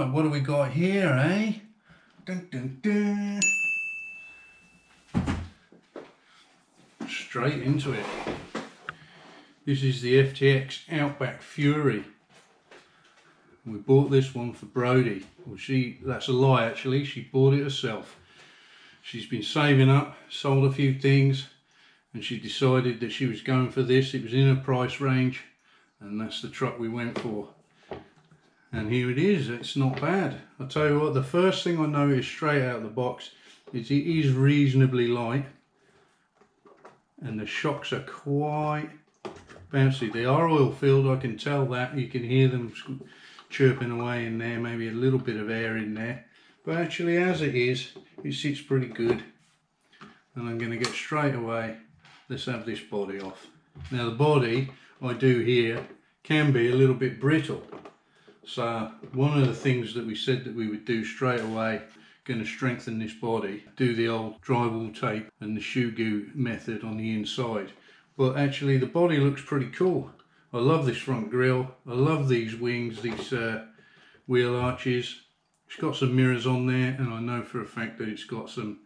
Right, what do we got here, eh? Dun, dun, dun. Straight into it. This is the FTX Outback FURY. We bought this one for Brody. Well, that's a lie actually, she bought it herself. She's been saving up, sold a few things, and she decided that she was going for this. It was in her price range, and that's the truck we went for. And here it is. It's not bad. I'll tell you what, the first thing I noticed straight out of the box is it is reasonably light, and the shocks are quite bouncy. They are oil filled, I can tell that. You can hear them chirping away in there, maybe a little bit of air in there, but actually as it is, it sits pretty good. And I'm going to get straight away, let's have this body off. Now the body, I do hear, can be a little bit brittle. So one of the things that we said that we would do straight away, going to strengthen this body, do the old drywall tape and the shoe goo method on the inside. But actually the body looks pretty cool. I love this front grille, I love these wings, these wheel arches. It's got some mirrors on there, and I know for a fact that it's got some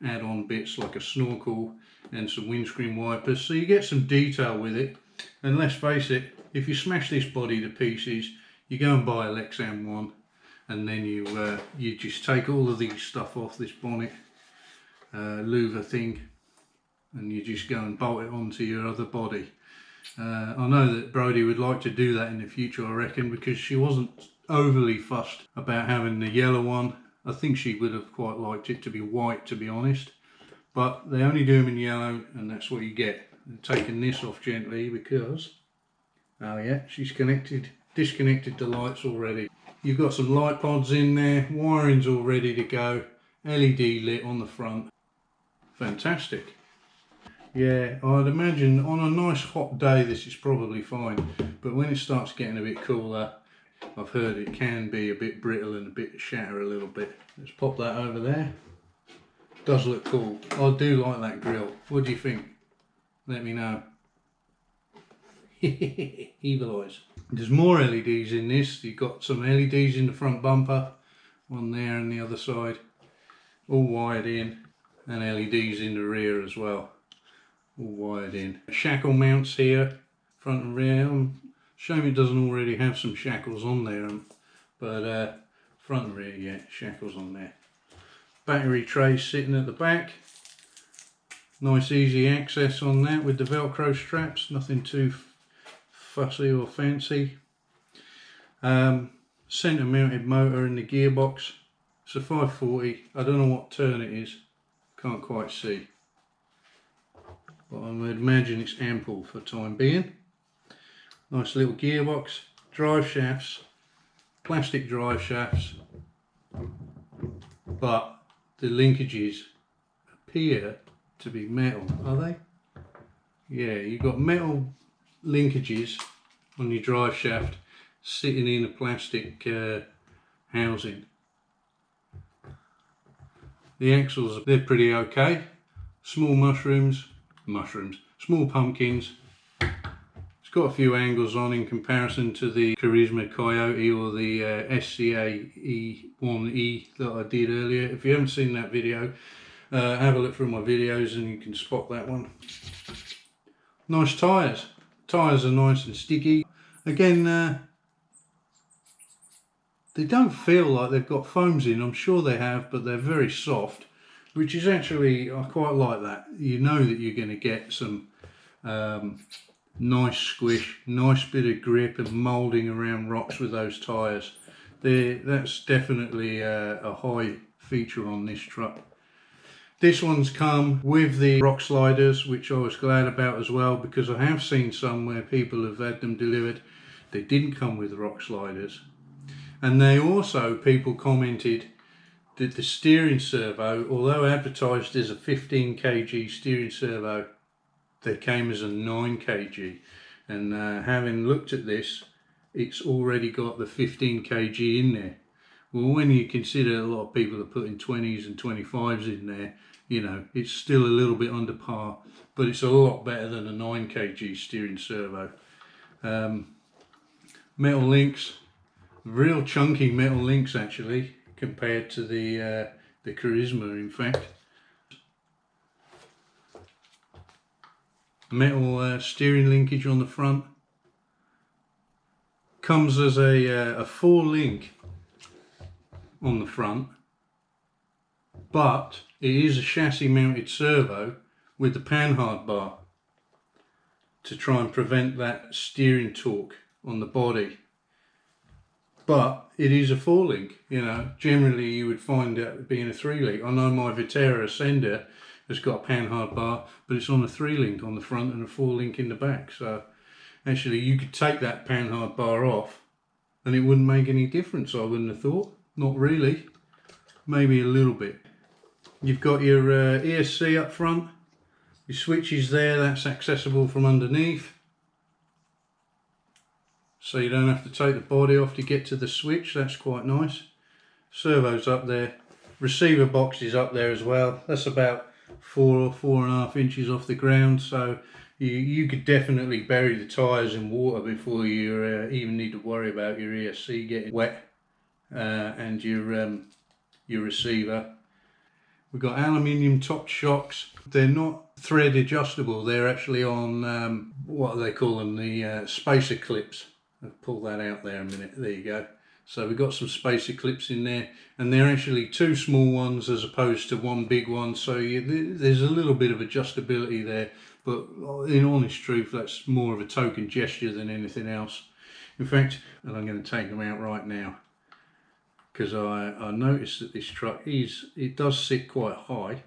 add-on bits like a snorkel and some windscreen wipers, so you get some detail with it. And let's face it, if you smash this body to pieces, you go and buy a Lexan one, and then you just take all of these stuff off this bonnet louver thing, and you just go and bolt it onto your other body. I know that Brody would like to do that in the future, I reckon, because she wasn't overly fussed about having the yellow one. I think she would have quite liked it to be white, to be honest, but they only do them in yellow, and that's what you get. I'm taking this off gently because, oh yeah, she's disconnected the lights already. You've got some light pods in there, wiring's all ready to go, LED lit on the front. Fantastic. Yeah, I'd imagine on a nice hot day this is probably fine, but when it starts getting a bit cooler, I've heard it can be a bit brittle and a bit shatter a little bit. Let's pop that over there. Does look cool. I do like that grille. What do you think? Let me know. Evil eyes. There's more LEDs in this. You've got some LEDs in the front bumper, one there and the other side, all wired in, and LEDs in the rear as well, all wired in. Shackle mounts here, front and rear. Shame it doesn't already have some shackles on there, but front and rear, yeah, shackles on there. Battery tray sitting at the back. Nice easy access on that with the Velcro straps, nothing too fussy or fancy. Centre mounted motor in the gearbox. It's a 540, I don't know what turn it is, can't quite see, but I would imagine it's ample for time being. Nice little gearbox, drive shafts, plastic drive shafts, but the linkages appear to be metal, are they? Yeah, you've got metal linkages on your drive shaft sitting in a plastic housing. The axles, they're pretty okay. Small small pumpkins. It's got a few angles on in comparison to the Charisma Coyote or the SCA E1E that I did earlier. If you haven't seen that video, have a look through my videos and you can spot that one. Nice tyres. Tyres are nice and sticky. Again, they don't feel like they've got foams in. I'm sure they have, but they're very soft, which is actually, I quite like that. You know that you're going to get some nice squish, nice bit of grip and moulding around rocks with those tyres. That's definitely a high feature on this truck. This one's come with the rock sliders, which I was glad about as well, because I have seen some where people have had them delivered. They didn't come with rock sliders. And they also, people commented that the steering servo, although advertised as a 15 kg steering servo, they came as a 9 kg. And having looked at this, it's already got the 15 kg in there. Well, when you consider a lot of people are putting 20s and 25s in there, you know, it's still a little bit under par, but it's a lot better than a 9 kg steering servo. Metal links, Real chunky metal links actually, compared to the Charisma, in fact. Metal steering linkage on the front. Comes as a 4-link on the front, but it is a chassis mounted servo with the panhard bar to try and prevent that steering torque on the body. But it is a 4-link, you know. Generally you would find that being a 3-link. I know my Vitera Ascender has got a panhard bar, but it's on a 3-link on the front and a 4-link in the back. So actually you could take that panhard bar off and it wouldn't make any difference, I wouldn't have thought. Not really. Maybe a little bit. You've got your ESC up front. Your switches there, that's accessible from underneath. So you don't have to take the body off to get to the switch, that's quite nice. Servo's up there. Receiver box is up there as well. That's about 4 or 4.5 inches off the ground, so you could definitely bury the tyres in water before you even need to worry about your ESC getting wet and your receiver. We've got aluminium top shocks. They're not thread adjustable, they're actually on what do they call them, the spacer clips. I'll pull that out there a minute. There you go. So we've got some spacer clips in there, and they're actually 2 small ones as opposed to 1 big one, so there's a little bit of adjustability there, but in honest truth that's more of a token gesture than anything else. In fact, and I'm going to take them out right now, because I noticed that this truck it does sit quite high,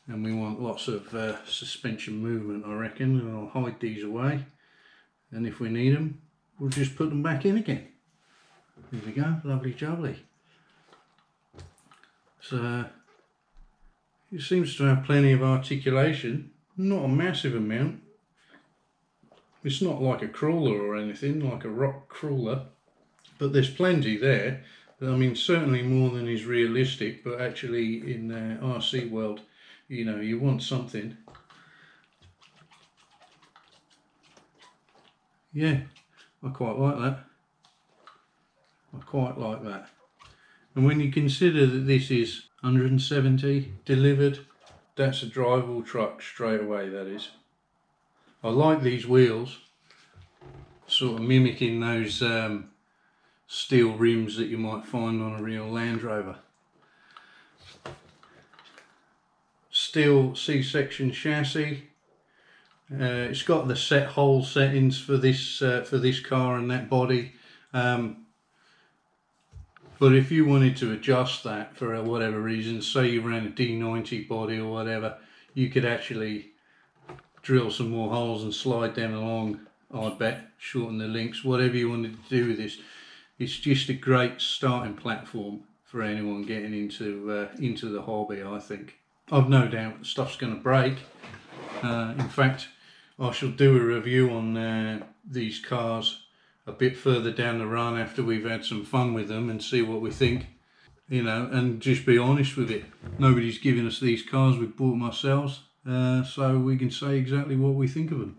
and we want lots of suspension movement, I reckon, and I'll hide these away. And if we need them, we'll just put them back in again. There we go, lovely jubbly. So it seems to have plenty of articulation, not a massive amount. It's not like a crawler or anything, like a rock crawler, but there's plenty there. I mean, certainly more than is realistic, but actually in the RC world, you know, you want something. Yeah, I quite like that. I quite like that. And when you consider that this is 170 delivered, that's a drivable truck straight away, that is. I like these wheels, sort of mimicking those steel rims that you might find on a real Land Rover. Steel C-section chassis. It's got the set hole settings for this car and that body, but if you wanted to adjust that for whatever reason, say you ran a D90 body or whatever, you could actually drill some more holes and slide them along, I bet, shorten the links, whatever you wanted to do with this. It's just a great starting platform for anyone getting into the hobby, I think. I've no doubt stuff's going to break. In fact, I shall do a review on these cars a bit further down the run after we've had some fun with them and see what we think, you know, and just be honest with it. Nobody's given us these cars, we've bought them ourselves, so we can say exactly what we think of them.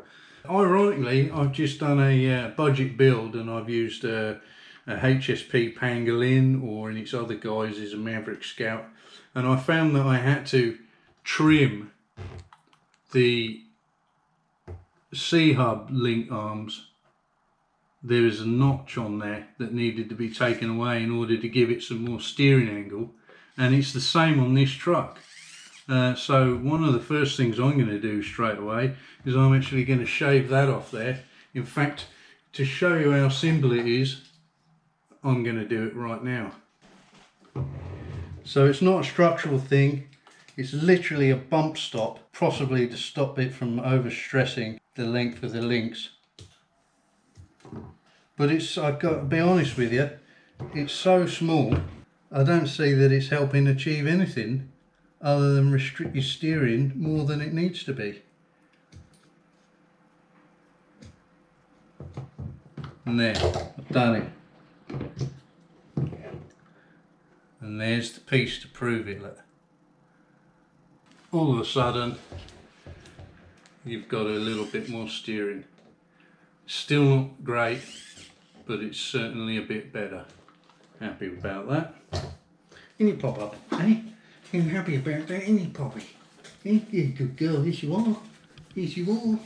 Ironically, I've just done a budget build, and I've used a HSP Pangolin, or in its other guise is a Maverick Scout, and I found that I had to trim the C-hub link arms. There is a notch on there that needed to be taken away in order to give it some more steering angle, and it's the same on this truck. So one of the first things I'm going to do straight away is I'm actually going to shave that off there. In fact, to show you how simple it is, I'm going to do it right now. So it's not a structural thing, it's literally a bump stop, possibly to stop it from overstressing the length of the links. But I've got to be honest with you, it's so small, I don't see that it's helping achieve anything other than restrict your steering more than it needs to be. And there, I've done it. And there's the piece to prove it. Look. All of a sudden, you've got a little bit more steering. Still not great, but it's certainly a bit better. Happy about that. Isn't it, Pop Up? Eh? I'm happy about that, isn't it, Poppy? Eh? You're a good girl, yes you are. Yes you are.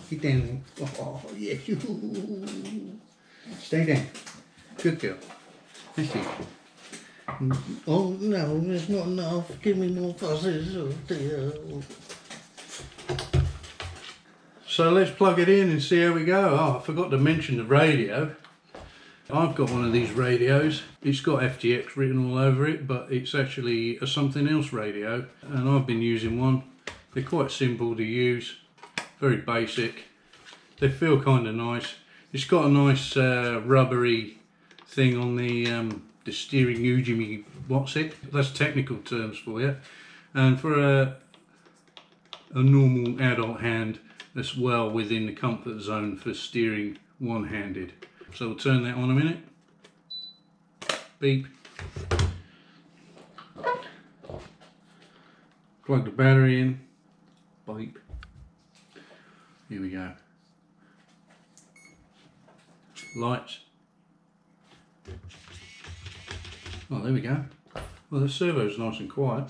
Get down there. Oh, yes you are. Stay down. Good girl. That's it. Oh no, there's not enough. Give me more fuzzies. Oh dear. So let's plug it in and see how we go. Oh, I forgot to mention the radio. I've got one of these radios. It's got FTX written all over it, but it's actually a something else radio, and I've been using one. They're quite simple to use, very basic. They feel kind of nice. It's got a nice rubbery thing on the steering ujimi, what's it? That's technical terms for you. And for a normal adult hand, that's well within the comfort zone for steering one-handed. So we'll turn that on a minute. Beep. Plug the battery in. Beep. Here we go. Lights. Oh, there we go. Well, the servo's nice and quiet.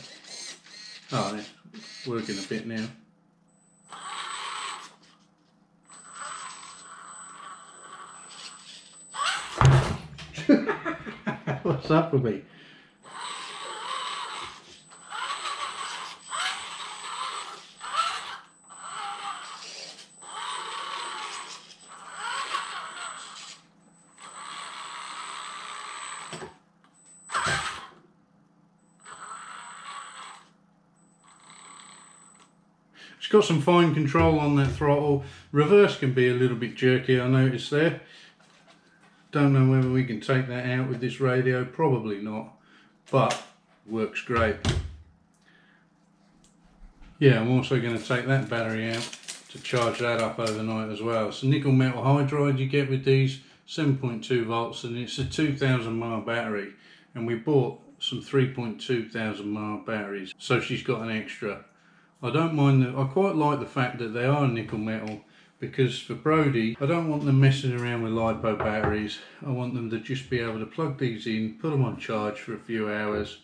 Oh, it's working a bit now. What's up with me? It's got some fine control on that throttle. Reverse can be a little bit jerky, I noticed there. Don't know whether we can take that out with this radio, probably not, but works great. Yeah, I'm also going to take that battery out to charge that up overnight as well. It's a nickel metal hydride you get with these, 7.2 volts, and it's a 2000 mAh battery, and we bought some 3.2 thousand mAh batteries, so she's got an extra. I don't mind I quite like the fact that they are nickel metal, because for Brody, I don't want them messing around with LiPo batteries. I want them to just be able to plug these in, put them on charge for a few hours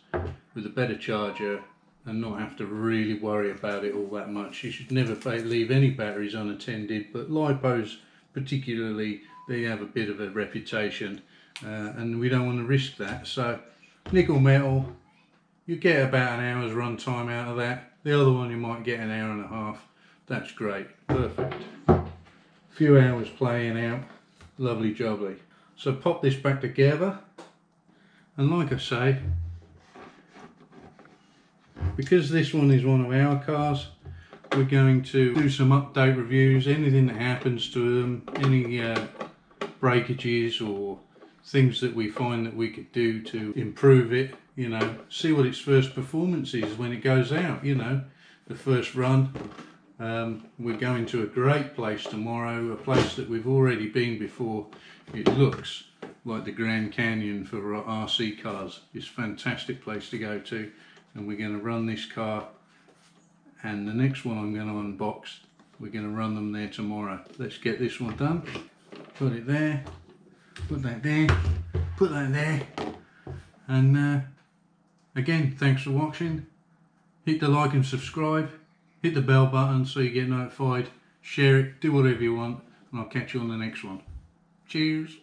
with a better charger, and not have to really worry about it all that much. You should never leave any batteries unattended, but LiPos particularly, they have a bit of a reputation, and we don't want to risk that. So nickel metal, you get about an hour's run time out of that. The other one you might get an hour and a half. That's great, perfect. Few hours playing out, lovely jubbly. So pop this back together, and like I say, because this one is one of our cars, we're going to do some update reviews, anything that happens to them, any breakages or things that we find that we could do to improve it, you know, see what its first performance is when it goes out, you know, the first run. We're going to a great place tomorrow, a place that we've already been before. It looks like the Grand Canyon for RC cars. It's a fantastic place to go to, and we're going to run this car, and the next one I'm going to unbox, we're going to run them there tomorrow. Let's get this one done. Put it there, put that there, put that there, and again, thanks for watching. Hit the like and subscribe. Hit the bell button so you get notified. Share it, do whatever you want, and I'll catch you on the next one. Cheers.